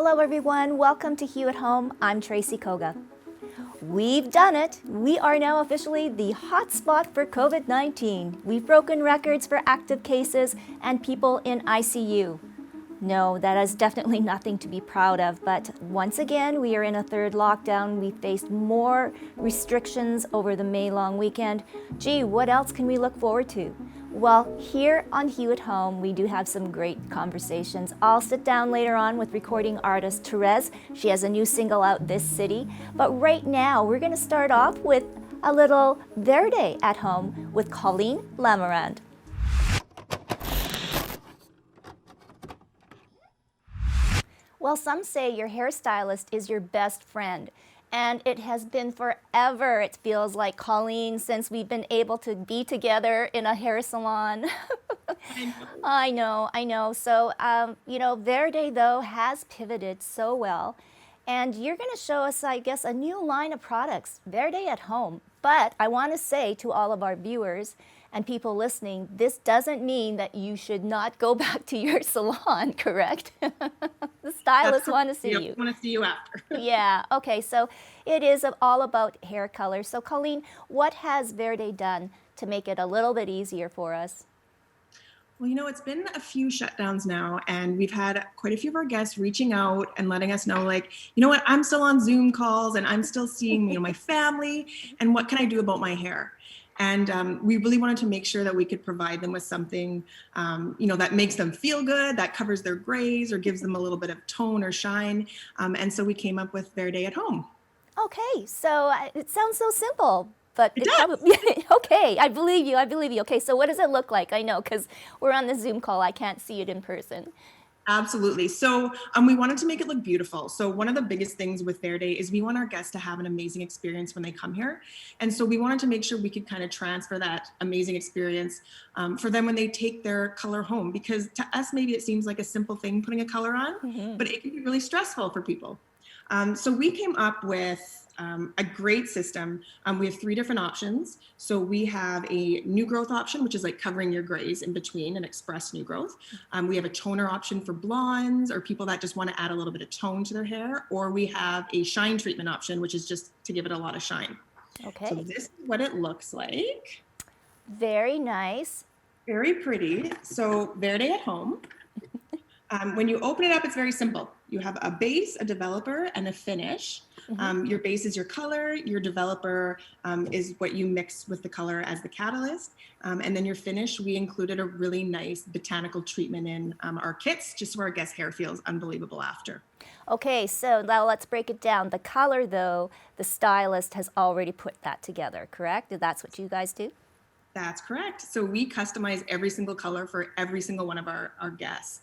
Hello everyone, welcome to Hue at Home. I'm Tracy Koga. We've done it. We are now officially the hotspot for COVID-19. We've broken records for active cases and people in ICU. No, that is definitely nothing to be proud of, but once again, we are in a third lockdown. We faced more restrictions over the May long weekend. Gee, what else can we look forward to? Well, here on Hue at Home, we do have some great conversations. I'll sit down later on with recording artist Terez. She has a new single out this city. But right now, we're going to start off with a little Verde at Home with Colleen Lamirande. Well, some say your hairstylist is your best friend, and it has been forever, it feels like, Colleen, since we've been able to be together in a hair salon. I know. So, Verde, though, has pivoted so well, and you're going to show us, I guess, a new line of products, Verde at Home. But I want to say to all of our viewers and people listening, this doesn't mean that you should not go back to your salon, correct? The stylists want to see you. Want to see you after. Yeah, okay, so it is all about hair color. So Colleen, what has Verde done to make it a little bit easier for us? Well, it's been a few shutdowns now, and we've had quite a few of our guests reaching out and letting us know, like, you know what, I'm still on Zoom calls and I'm still seeing, my family, and what can I do about my hair? And we really wanted to make sure that we could provide them with something, that makes them feel good, that covers their grays or gives them a little bit of tone or shine. And so we came up with Verde at Home. Okay, so it sounds so simple, but it does. Probably, okay, I believe you. Okay, so what does it look like? I know, because we're on the Zoom call, I can't see it in person. Absolutely. So we wanted to make it look beautiful. So one of the biggest things with Verde is we want our guests to have an amazing experience when they come here. And so we wanted to make sure we could kind of transfer that amazing experience for them when they take their color home. Because to us, maybe it seems like a simple thing putting a color on, but it can be really stressful for people. So we came up with a great system. We have 3 different options. So we have a new growth option, which is like covering your grays in between and express new growth. We have a toner option for blondes or people that just want to add a little bit of tone to their hair. Or we have a shine treatment option, which is just to give it a lot of shine. Okay. So this is what it looks like. Very nice. Very pretty. So Verde at Home. When you open it up, it's very simple. You have a base, a developer, and a finish. Your base is your color. Your developer is what you mix with the color as the catalyst. And then your finish, we included a really nice botanical treatment in our kits, just so our guest hair feels unbelievable after. Okay, so now let's break it down. The color, though, the stylist has already put that together, correct? That's what you guys do? That's correct. So we customize every single color for every single one of our guests.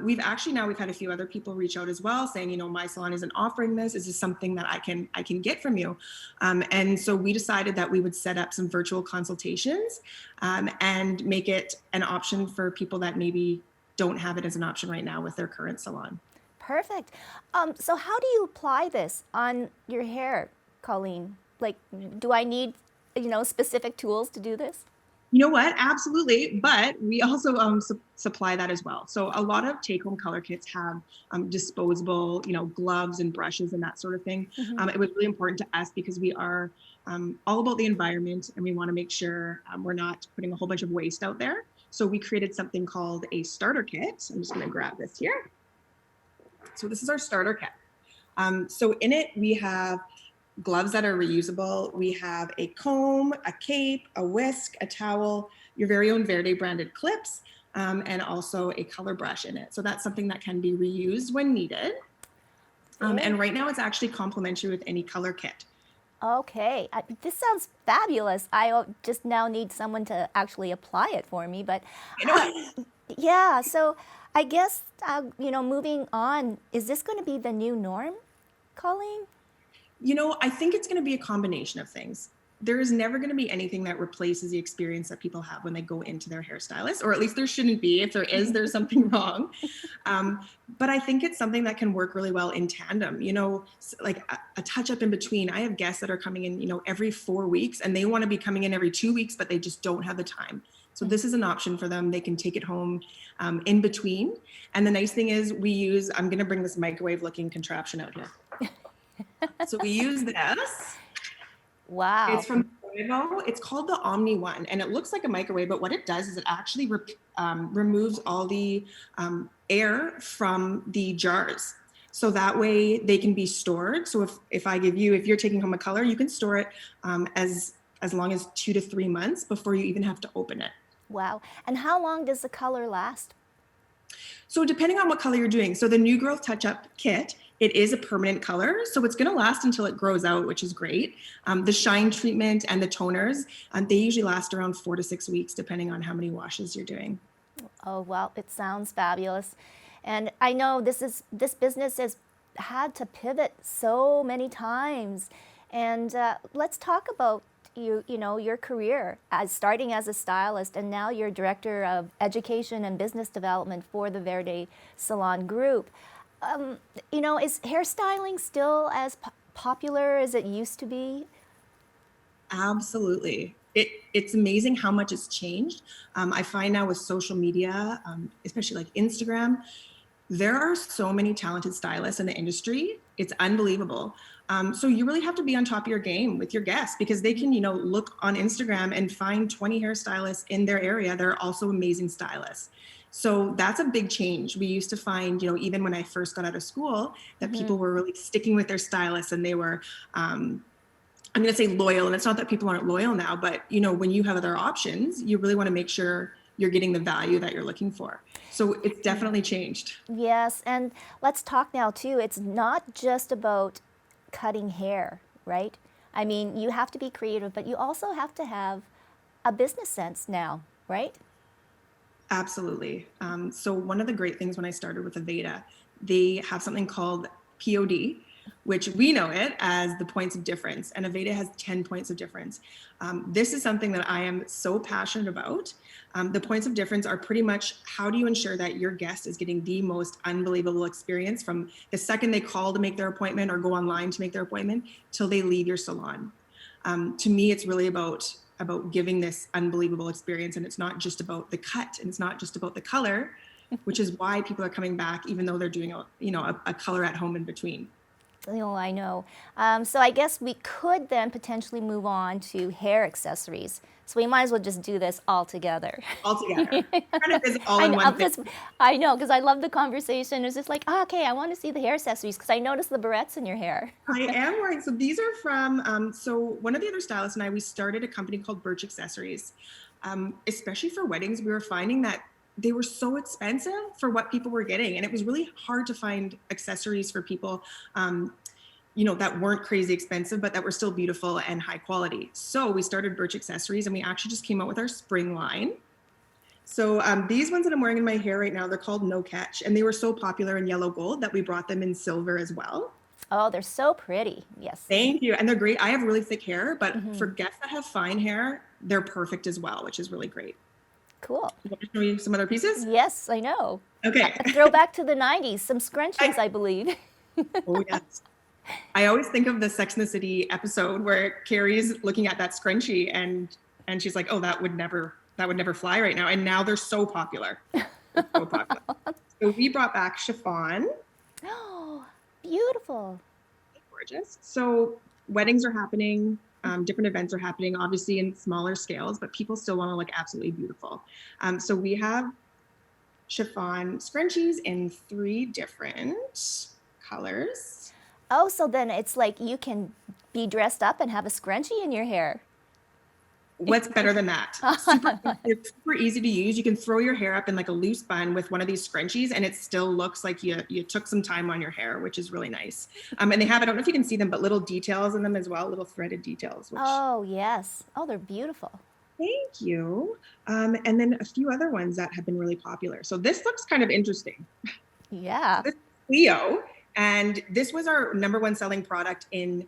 We've had a few other people reach out as well saying, my salon isn't offering this. Is this something that I can get from you? And so we decided that we would set up some virtual consultations and make it an option for people that maybe don't have it as an option right now with their current salon. Perfect. So how do you apply this on your hair, Colleen? Like, do I need specific tools to do this? You know what? Absolutely. But we also supply that as well. So a lot of take-home color kits have disposable, gloves and brushes and that sort of thing. It was really important to us because we are all about the environment and we want to make sure we're not putting a whole bunch of waste out there. So we created something called a starter kit. I'm just going to grab this here. So this is our starter kit. So in it, we have gloves that are reusable. We have a comb, a cape, a whisk, a towel, your very own Verde branded clips, and also a color brush in it. So that's something that can be reused when needed. And right now it's actually complimentary with any color kit. Okay, this sounds fabulous. I just now need someone to actually apply it for me, but yeah, so I guess, moving on, is this going to be the new norm, Colleen? I think it's going to be a combination of things. There is never going to be anything that replaces the experience that people have when they go into their hairstylist, or at least there shouldn't be. If there is, there's something wrong. But I think it's something that can work really well in tandem, like a touch up in between. I have guests that are coming in, every 4 weeks and they want to be coming in every 2 weeks, but they just don't have the time. So this is an option for them. They can take it home in between. And the nice thing is I'm going to bring this microwave looking contraption out here. So we use this. Wow. It's from Vivo. It's called the Omni One, and it looks like a microwave, but what it does is it actually removes all the air from the jars. So that way they can be stored. So if you're taking home a color, you can store it as long as 2 to 3 months before you even have to open it. Wow. And how long does the color last? So depending on what color you're doing, so the New Growth Touch Up Kit, it is a permanent color. So it's gonna last until it grows out, which is great. The shine treatment and the toners, they usually last around 4 to 6 weeks, depending on how many washes you're doing. Oh, well, it sounds fabulous. And I know this business has had to pivot so many times. And let's talk about your career as starting as a stylist, and now you're director of education and business development for the Verde Salon Group. Is hairstyling still as popular as it used to be? Absolutely. It's amazing how much it's changed. I find now with social media, especially like Instagram, there are so many talented stylists in the industry. It's unbelievable. So you really have to be on top of your game with your guests, because they can, look on Instagram and find 20 hairstylists in their area. They're also amazing stylists. So that's a big change. We used to find, even when I first got out of school, that people were really sticking with their stylists, and they were, I'm going to say loyal. And it's not that people aren't loyal now, but when you have other options, you really want to make sure you're getting the value that you're looking for. So it's definitely changed. Yes, and let's talk now too. It's not just about cutting hair, right? I mean, you have to be creative, but you also have to have a business sense now, right? Absolutely. So one of the great things when I started with Aveda, they have something called POD, which we know it as the points of difference, and Aveda has 10 points of difference. This is something that I am so passionate about. The points of difference are pretty much, how do you ensure that your guest is getting the most unbelievable experience from the second they call to make their appointment or go online to make their appointment till they leave your salon. To me, it's really about giving this unbelievable experience, and it's not just about the cut, and it's not just about the color, which is why people are coming back, even though they're doing a color at home in between. Oh, I know. So I guess we could then potentially move on to hair accessories. So we might as well just do this all together. All together. Kind of is all in one thing. I know, because I love the conversation. It's just like, okay, I want to see the hair accessories, because I noticed the barrettes in your hair. I am wearing, so these are from, so one of the other stylists and I, we started a company called Birch Accessories. Especially for weddings, we were finding that they were so expensive for what people were getting. And it was really hard to find accessories for people, that weren't crazy expensive, but that were still beautiful and high quality. So we started Birch Accessories, and we actually just came out with our spring line. So these ones that I'm wearing in my hair right now, they're called No Catch, and they were so popular in yellow gold that we brought them in silver as well. Oh, they're so pretty. Yes. Thank you. And they're great. I have really thick hair, but for guests that have fine hair, they're perfect as well, which is really great. Cool. You want me to show you some other pieces? Yes, I know. Okay. A throwback to the 90s, some scrunchies, I believe. Oh, yes. I always think of the Sex and the City episode where Carrie's looking at that scrunchie and she's like, oh, that would never fly right now. And now they're so popular. They're so popular. So we brought back chiffon. Oh, beautiful. Gorgeous. So weddings are happening. Different events are happening, obviously in smaller scales, but people still want to look absolutely beautiful. So we have chiffon scrunchies in 3 different colors. Oh, so then it's like you can be dressed up and have a scrunchie in your hair. What's better than that? It's super easy to use. You can throw your hair up in like a loose bun with one of these scrunchies, and it still looks like you took some time on your hair, which is really nice. And they have, I don't know if you can see them, but little details in them as well, little threaded details. Which... Oh, yes. Oh, they're beautiful. Thank you. And then a few other ones that have been really popular. So this looks kind of interesting. Yeah. This is Cleo, and this was our #1 selling product in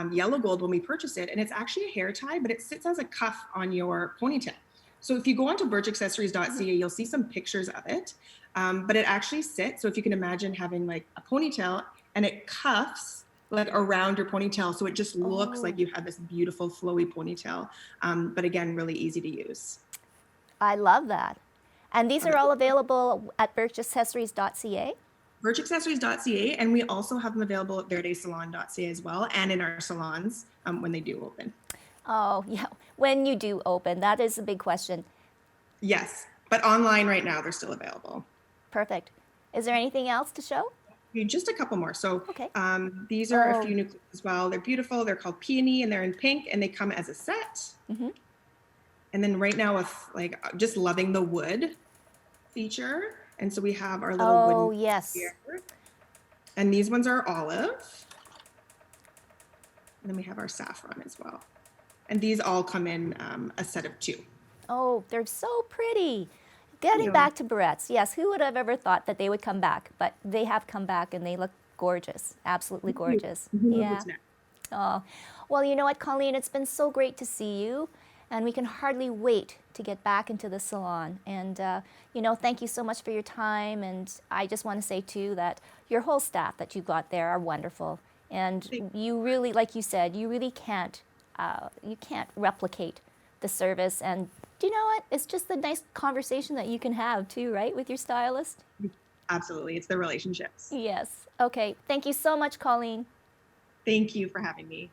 yellow gold when we purchased it. And it's actually a hair tie, but it sits as a cuff on your ponytail. So if you go onto birchaccessories.ca, you'll see some pictures of it. But it actually sits. So if you can imagine having like a ponytail and it cuffs like around your ponytail. So it just looks like you have this beautiful flowy ponytail. But again, really easy to use. I love that. And these are all available at birchaccessories.ca. birchaccessories.ca, and we also have them available at verdesalon.ca as well, and in our salons when they do open. Oh, yeah. When you do open, that is a big question. Yes, but online right now, they're still available. Perfect. Is there anything else to show? Just a couple more. So Okay. these are a few new clips as well. They're beautiful. They're called Peony, and they're in pink, and they come as a set. And then right now with like just loving the wood feature. And so we have our little wooden yes. here. And these ones are olive. And then we have our saffron as well. And these all come in a set of 2. Oh, they're so pretty. Getting back to barrettes, yes, who would have ever thought that they would come back? But they have come back and they look gorgeous, absolutely gorgeous. Yeah. Oh, well, you know what, Colleen, it's been so great to see you, and we can hardly wait to get back into the salon. And, you know, thank you so much for your time. And I just want to say, too, that your whole staff that you got there are wonderful. And you really, like you said, you really can't replicate the service. And do you know what? It's just the nice conversation that you can have, too, right, with your stylist? Absolutely. It's the relationships. Yes. Okay. Thank you so much, Colleen. Thank you for having me.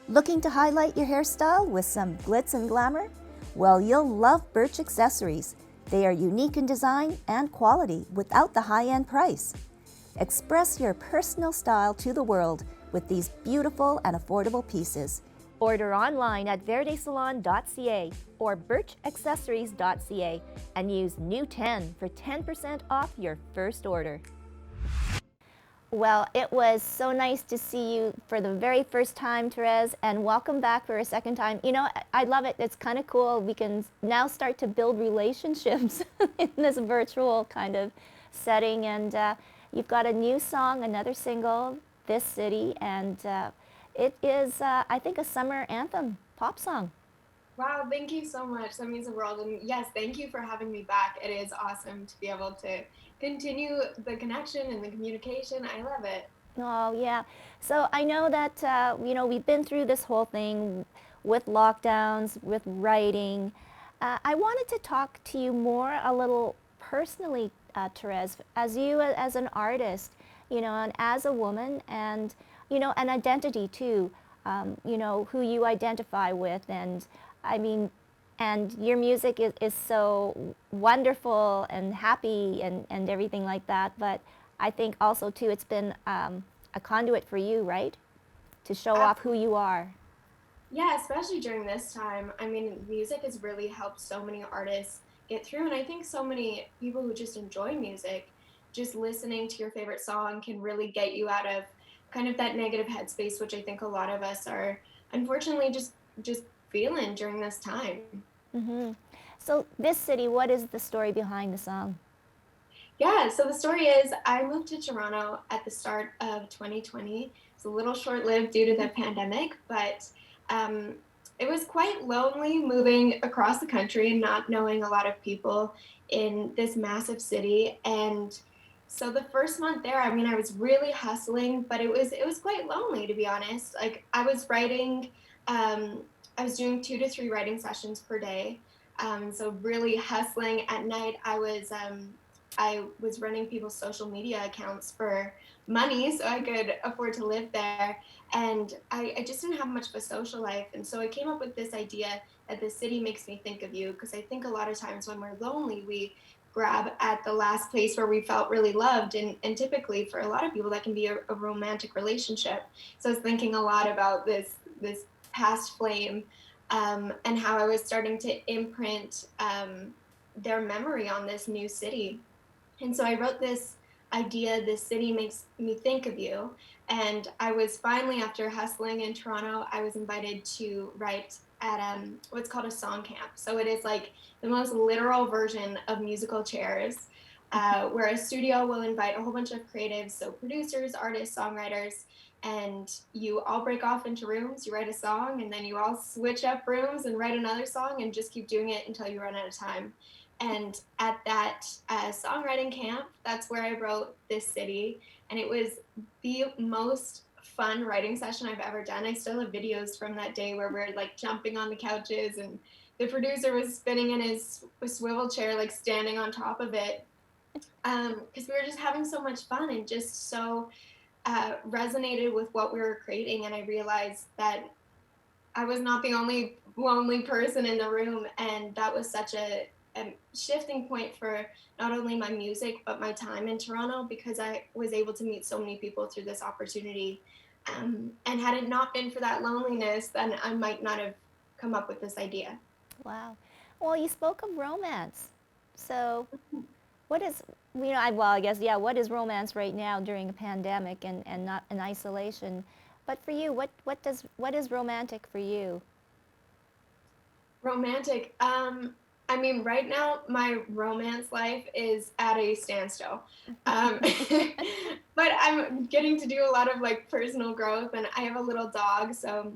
Looking to highlight your hairstyle with some glitz and glamour? Well, you'll love Birch accessories. They are unique in design and quality without the high-end price. Express your personal style to the world with these beautiful and affordable pieces. Order online at verdesalon.ca or birchaccessories.ca and use new10 for 10% off your first order. Well, it was so nice to see you for the very first time, Terez, and welcome back for a second time. You know, I love it. It's kind of cool. We can now start to build relationships in this virtual kind of setting. And you've got a new song, another single, This City, and it is, I think, a summer anthem, pop song. Wow, thank you so much. That means the world. And yes, thank you for having me back. It is awesome to be able to continue the connection and the communication. I love it. Oh, yeah. So I know that, you know, we've been through this whole thing with lockdowns, with writing. I wanted to talk to you more a little personally, Terez, as you as an artist, you know, and as a woman, and, you know, an identity too, you know, who you identify with. And I mean, and your music is so wonderful and happy and everything like that. But I think also too, it's been a conduit for you, right? To show off who you are. Yeah, especially during this time. I mean, music has really helped so many artists get through. And I think so many people who just enjoy music, just listening to your favorite song can really get you out of kind of that negative headspace, which I think a lot of us are unfortunately just feeling during this time. So This City, what is the story behind the song? Yeah, so the story is I moved to Toronto at the start of 2020. It's a little short-lived due to the pandemic, but it was quite lonely moving across the country and not knowing a lot of people in this massive city. And so the first month there, I mean, I was really hustling, but it was quite lonely, to be honest. Like I was writing, I was doing 2 to 3 writing sessions per day. So really hustling at night. I was running people's social media accounts for money so I could afford to live there. And I just didn't have much of a social life. And so I came up with this idea that the city makes me think of you, because I think a lot of times when we're lonely, we grab at the last place where we felt really loved. And typically for a lot of people, that can be a romantic relationship. So I was thinking a lot about this past flame and how I was starting to imprint their memory on this new city. And so I wrote this idea, this city makes me think of you. And I was finally, after hustling in Toronto, I was invited to write at what's called a song camp. So it is like the most literal version of musical chairs, where a studio will invite a whole bunch of creatives, so producers, artists, songwriters, and you all break off into rooms, you write a song, and then you all switch up rooms and write another song and just keep doing it until you run out of time. And at that songwriting camp, that's where I wrote This City. And it was the most fun writing session I've ever done. I still have videos from that day where we're like jumping on the couches and the producer was spinning in his swivel chair, like standing on top of it, because we were just having so much fun and just so resonated with what we were creating. And I realized that I was not the only lonely person in the room, and that was such a shifting point for not only my music but my time in Toronto, because I was able to meet so many people through this opportunity. And had it not been for that loneliness, then I might not have come up with this idea. Wow. Well, you spoke of romance. So, what is, well, I guess, yeah, what is romance right now during a pandemic and not in isolation? But for you, what is romantic for you? Romantic. I mean, right now my romance life is at a standstill. Um, but I'm getting to do a lot of like personal growth, and I have a little dog, so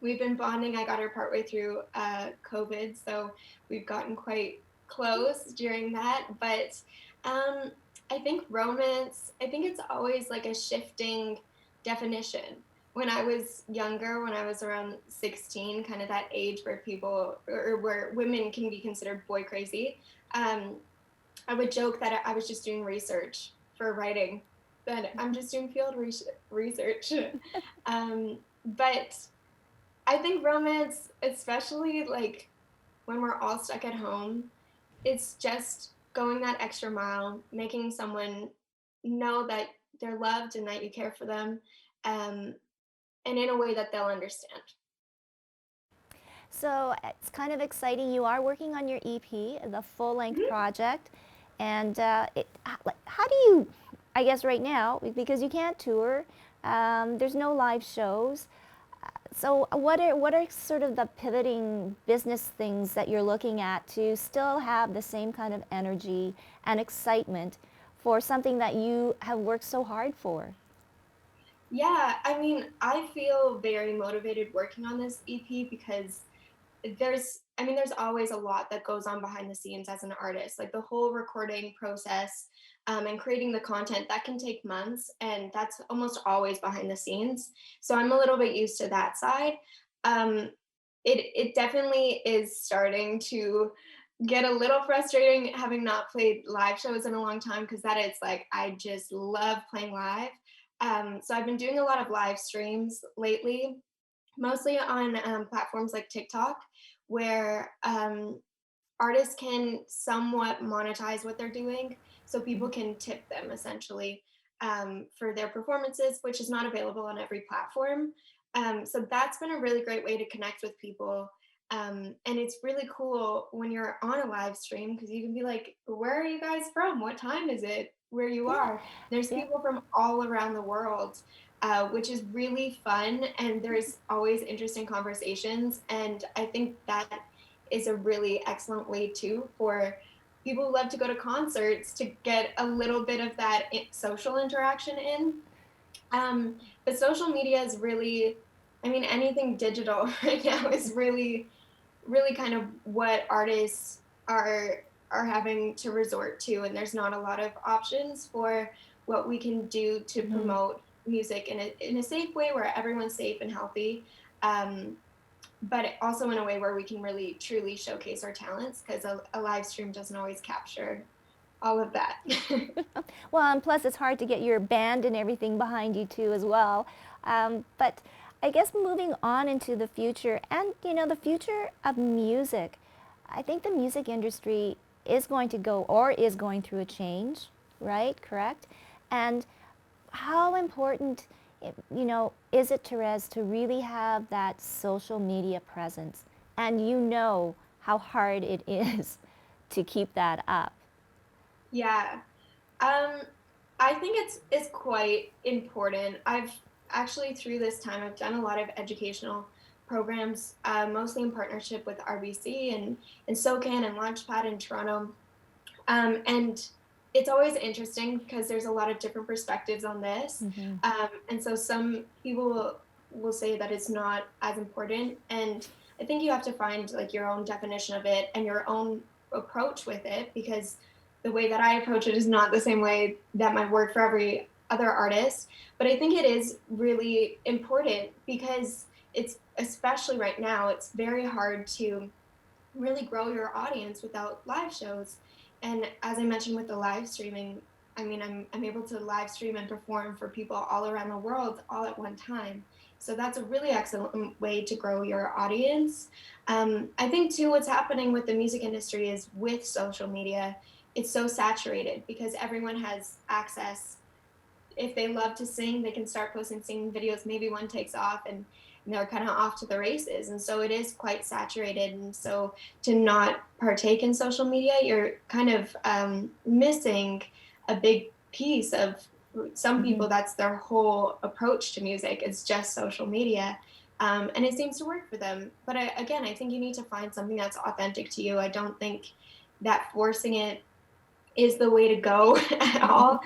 we've been bonding. I got her partway through COVID, so we've gotten quite close during that. But um, I think romance, I think it's always like a shifting definition. When I was younger, when I was around 16, kind of that age where people or where women can be considered boy crazy, um, I would joke that I was just doing research for writing, that I'm just doing research. But I think romance, especially like when we're all stuck at home, it's just going that extra mile, making someone know that they're loved and that you care for them, um, and in a way that they'll understand. So it's kind of exciting. You are working on your EP, the full-length Mhm. project, and how do you? I guess right now, because you can't tour, there's no live shows. So what are sort of the pivoting business things that you're looking at to still have the same kind of energy and excitement for something that you have worked so hard for? Yeah, I mean, I feel very motivated working on this EP because there's always a lot that goes on behind the scenes as an artist, like the whole recording process, and creating the content that can take months, and that's almost always behind the scenes. So I'm a little bit used to that side. um, it definitely is starting to get a little frustrating having not played live shows in a long time, because that is like I just love playing live. So I've been doing a lot of live streams lately, mostly on platforms like TikTok, where artists can somewhat monetize what they're doing. So people can tip them essentially for their performances, which is not available on every platform. So that's been a really great way to connect with people. And it's really cool when you're on a live stream because you can be like, where are you guys from? What time is it where you Yeah, are? There's yeah. people from all around the world, which is really fun. And there's always interesting conversations. And I think that is a really excellent way too for people who love to go to concerts to get a little bit of that social interaction in. But social media is really, I mean, anything digital right now is really, really kind of what artists are having to resort to, and there's not a lot of options for what we can do to Mhm. promote music in a safe way where everyone's safe and healthy. Um, but also in a way where we can really truly showcase our talents, because a live stream doesn't always capture all of that. Well, and plus it's hard to get your band and everything behind you too as well. But I guess moving on into the future and the future of music, I think the music industry is going to go or is going through a change, right? Correct? And how important, is it, Terez, to really have that social media presence? And how hard it is to keep that up. Yeah. Um, I think it's quite important. I've actually through this time I've done a lot of educational programs, mostly in partnership with RBC and SOCAN and Launchpad in Toronto. And it's always interesting because there's a lot of different perspectives on this. Mhm. And so some people will say that it's not as important. And I think you have to find like your own definition of it and your own approach with it, because the way that I approach it is not the same way that might work for every other artist. But I think it is really important because it's, especially right now, it's very hard to really grow your audience without live shows. And as I mentioned with the live streaming, I mean, I'm able to live stream and perform for people all around the world all at one time. So that's a really excellent way to grow your audience. I think too, what's happening with the music industry is with social media, it's so saturated because everyone has access. If they love to sing, they can start posting singing videos. Maybe one takes off and they're kind of off to the races. And so it is quite saturated. And so to not partake in social media, you're kind of missing a big piece of some people. That's their whole approach to music. It's just social media. And it seems to work for them. But again, I think you need to find something that's authentic to you. I don't think that forcing it is the way to go at all.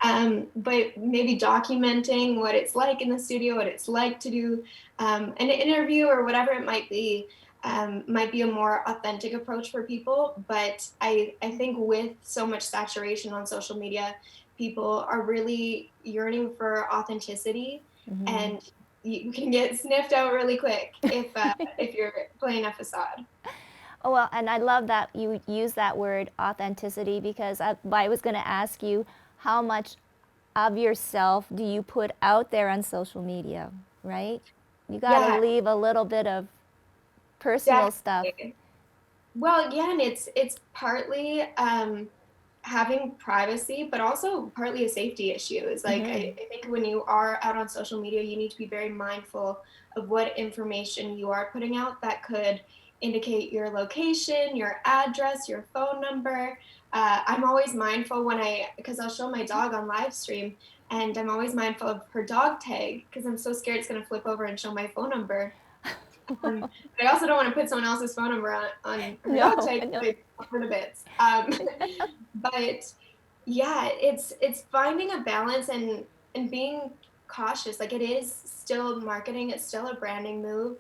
But maybe documenting what it's like in the studio, what it's like to do an interview or whatever it might be a more authentic approach for people. But I think with so much saturation on social media, people are really yearning for authenticity, and you can get sniffed out really quick if you're playing a facade. Oh, well, and I love that you use that word authenticity because I was going to ask you how much of yourself do you put out there on social media, right? You got to Yeah, leave a little bit of personal stuff. definitely. Well, yeah, and it's partly having privacy, but also partly a safety issue. Is like I think when you are out on social media, you need to be very mindful of what information you are putting out that could indicate your location, your address, your phone number. I'm always mindful because I'll show my dog on live stream, and I'm always mindful of her dog tag because I'm so scared it's gonna flip over and show my phone number. But I also don't want to put someone else's phone number on her dog No, tag no. for the bits. But yeah, it's finding a balance and being cautious. Like it is still marketing, it's still a branding move.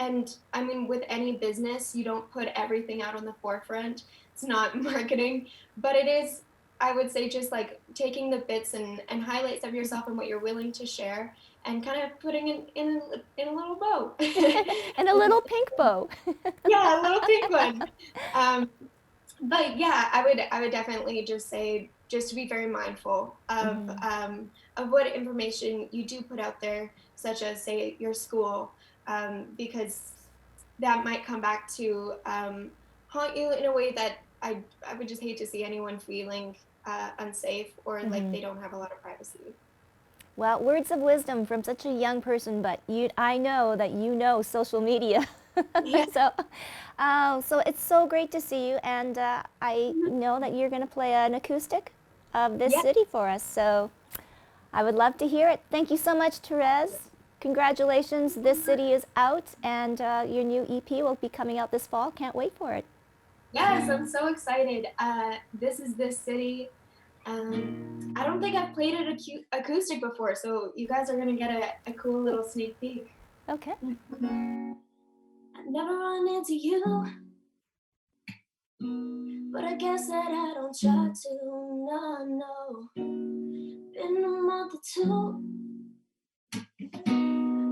And I mean, with any business, you don't put everything out on the forefront. It's not marketing, but it is, I would say, just like taking the bits and highlights of yourself and what you're willing to share and kind of putting it in a little bow. And a little pink bow. Yeah, a little pink one. Um, but yeah, I would definitely just say just to be very mindful of what information you do put out there, such as say your school, because that might come back to haunt you in a way that I would just hate to see anyone feeling unsafe or like they don't have a lot of privacy. Well, words of wisdom from such a young person, but I know that you know social media. Yeah. So it's so great to see you, and I know that you're going to play an acoustic of this Yeah. city for us. So I would love to hear it. Thank you so much, Terez. Congratulations, This City is out, and your new EP will be coming out this fall. Can't wait for it. Yes, I'm so excited. This is This City. I don't think I've played it acoustic before, so you guys are gonna get a cool little sneak peek. Okay. I never run into you, but I guess that I don't try to. No, no. Been a month or two,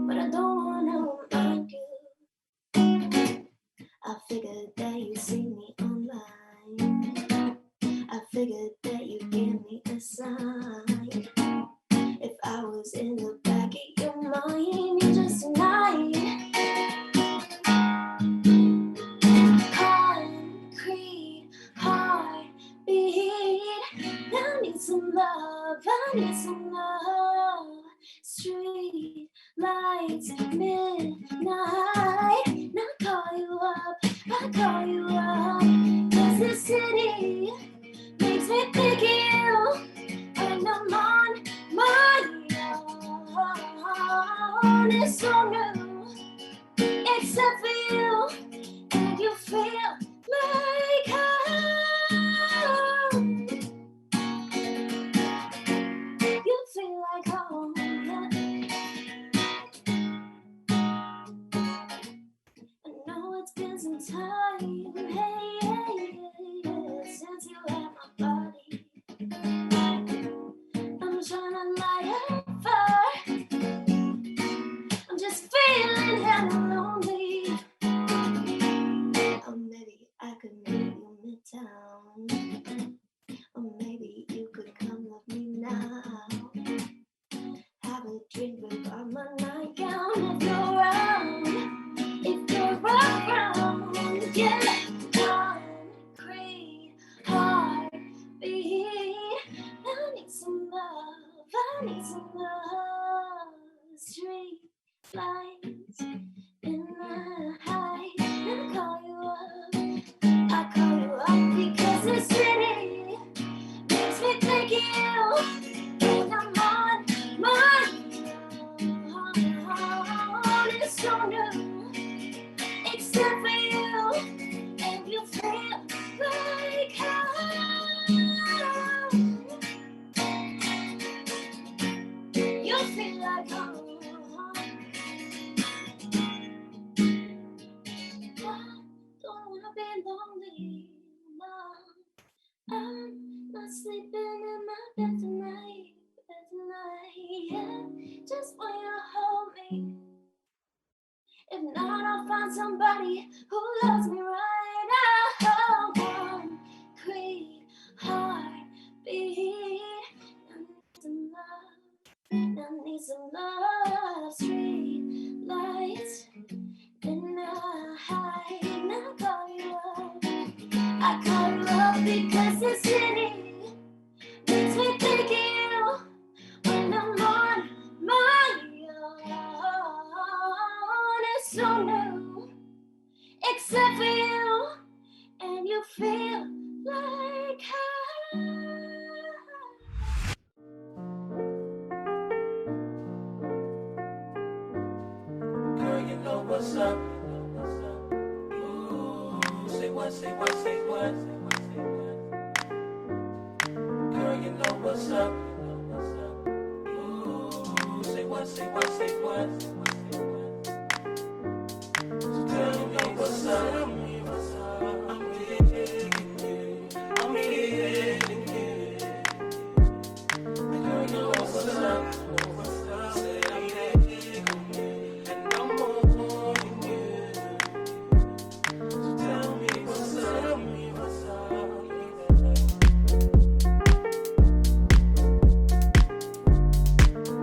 but I don't wanna remind you. I figured that you see me online. I figured that you give me a sign. If I was in the back of your mind, you just denied. Concrete heartbeat. I need some love. I need some love. Street lights, midnight. Now I call you up. I call you up. 'Cause this city makes me think of you when I'm on my own. It's so new, except for you, and you feel like home. You feel like home, yeah. I know it's been some time, hey, since you had my body. I'm trying to light a fire. I'm just feeling hella lonely. If not, I'll find somebody who loves me right now. Concrete heartbeat. I need some love. Street lights in the high. Now I call you up. I call you up because the city makes me think of you when I'm on my own. It's so new, except for you, and you feel like Girl, you know what's up. Ooh, say what, say what, say what. Girl, you know what's up. Ooh, say what, say what, say what. Girl, you know what's up. I'm digging you. I'm hitting you. Girl, you know what's up. Say I'm digging you. And I'm holding you. Tell me what's up. Tell me what's up.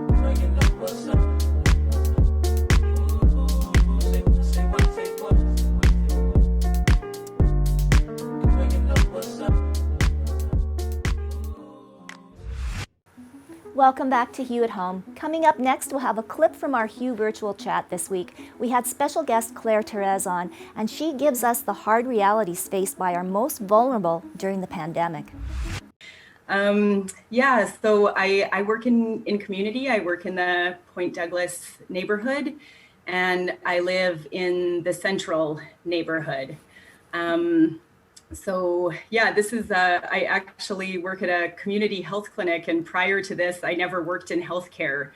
Girl, you know what's up. Ooh, say what, say what, say what. Girl, you know what's up. Welcome back to Hue at Home. Coming up next, we'll have a clip from our Hue Virtual Chat this week. We had special guest Claire Terez on, and she gives us the hard realities faced by our most vulnerable during the pandemic. Yeah, so I work in community. I work in the Point Douglas neighborhood, and I live in the central neighborhood. So yeah, this is, I actually work at a community health clinic, and prior to this, I never worked in healthcare.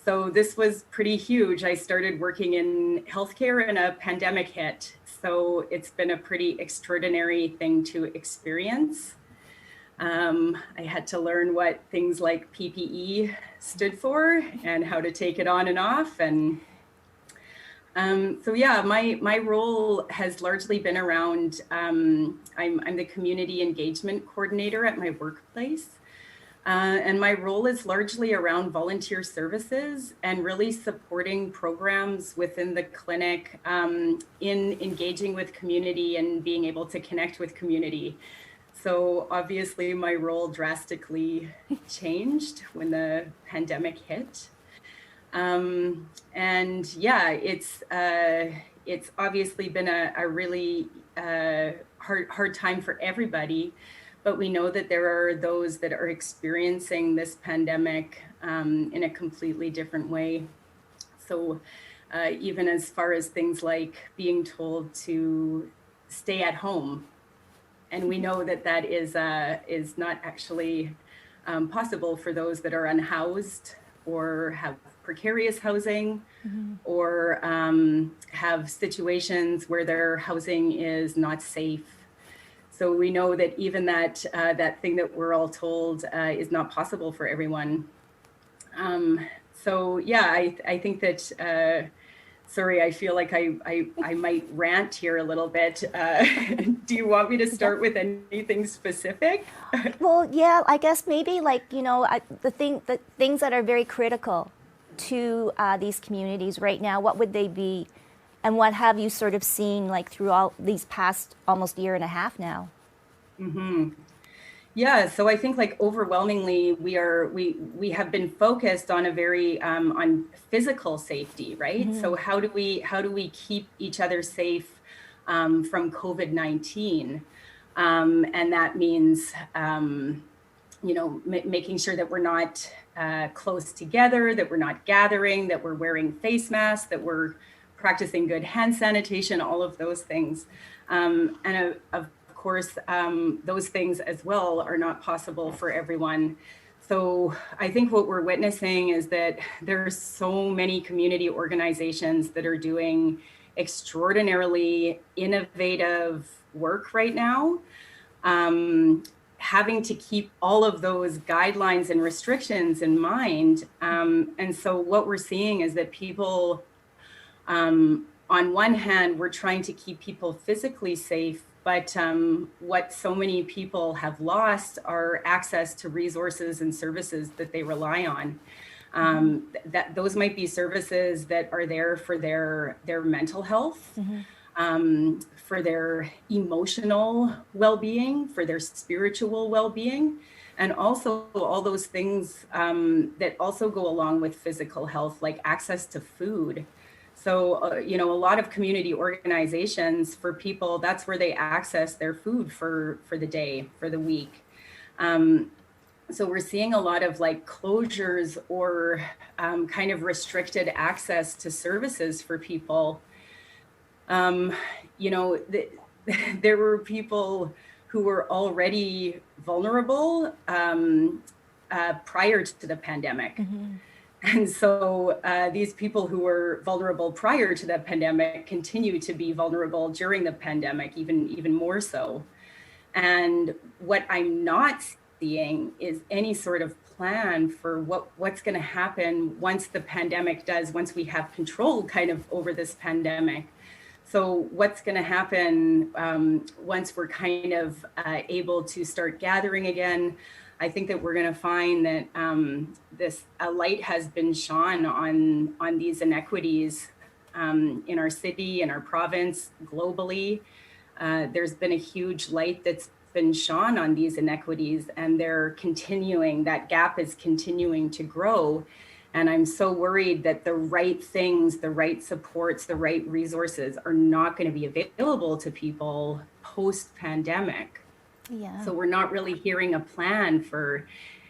So this was pretty huge. I started working in healthcare and a pandemic hit. So it's been a pretty extraordinary thing to experience. I had to learn what things like PPE stood for and how to take it on and off. And so yeah, my role has largely been around, I'm the community engagement coordinator at my workplace. And my role is largely around volunteer services and really supporting programs within the clinic in engaging with community and being able to connect with community. So obviously my role drastically changed when the pandemic hit. And yeah, it's obviously been a really hard time for everybody, but we know that there are those that are experiencing this pandemic in a completely different way. So even as far as things like being told to stay at home, and we know that that is not actually possible for those that are unhoused or have precarious housing, or have situations where their housing is not safe. So we know that even that that thing that we're all told is not possible for everyone. So yeah, I think that, sorry, I feel like I might rant here a little bit. Do you want me to start with anything specific? Well, yeah, I guess maybe like, you know, the things that are very critical to these communities right now, what would they be? And what have you sort of seen like through all these past almost year and a half now? Mm-hmm. Yeah, so I think like overwhelmingly we have been focused on a very on physical safety, right? So how do we keep each other safe from COVID-19? And that means you know, making sure that we're not close together, that we're not gathering, that we're wearing face masks, that we're practicing good hand sanitation, all of those things. And of course, those things as well are not possible for everyone. So I think what we're witnessing is that there's so many community organizations that are doing extraordinarily innovative work right now, having to keep all of those guidelines and restrictions in mind. And so what we're seeing is that people on on one hand, we're trying to keep people physically safe, but what so many people have lost are access to resources and services that they rely on. That those might be services that are there for their mental health, for their emotional well-being, for their spiritual well-being, and also all those things that also go along with physical health, like access to food. So, you know, a lot of community organizations, for people, that's where they access their food for the day, for the week. So we're seeing a lot of like closures or kind of restricted access to services for people. You know, there were people who were already vulnerable prior to the pandemic. And so these people who were vulnerable prior to the pandemic continue to be vulnerable during the pandemic, even more so. And what I'm not seeing is any sort of plan for what's going to happen once the pandemic once we have control kind of over this pandemic. So what's going to happen once we're kind of able to start gathering again? I think that we're going to find that a light has been shone on these inequities in our city, in our province, globally. There's been a huge light that's been shone on these inequities, and that gap is continuing to grow. And I'm so worried that the right things, the right supports, the right resources are not going to be available to people post-pandemic. Yeah. So we're not really hearing a plan for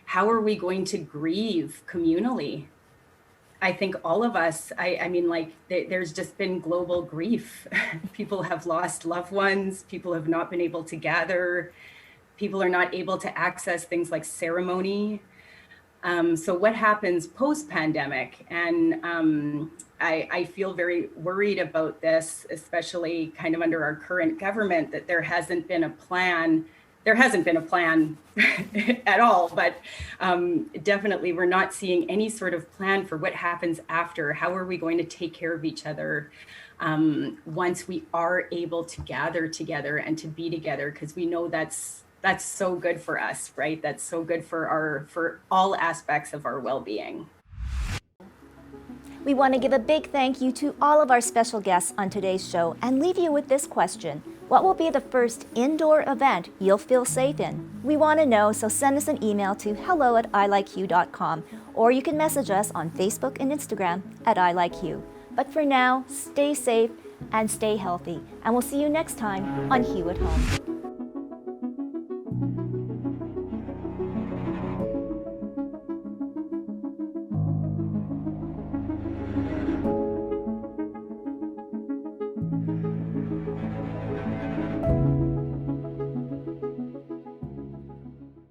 how are we going to grieve communally. I think all of us, I mean, like there's just been global grief. People have lost loved ones. People have not been able to gather. People are not able to access things like ceremony. So what happens post-pandemic? And I feel very worried about this, especially kind of under our current government, that there hasn't been a plan. There hasn't been a plan at all, but definitely we're not seeing any sort of plan for what happens after. How are we going to take care of each other once we are able to gather together and to be together? Because we know that's so good for us, right? That's so good for all aspects of our well-being. We want to give a big thank you to all of our special guests on today's show and leave you with this question. What will be the first indoor event you'll feel safe in? We want to know, so send us an email to hello@ilikehue.com, or you can message us on Facebook and Instagram at iLikeHue. But for now, stay safe and stay healthy, and we'll see you next time on Hue at Home.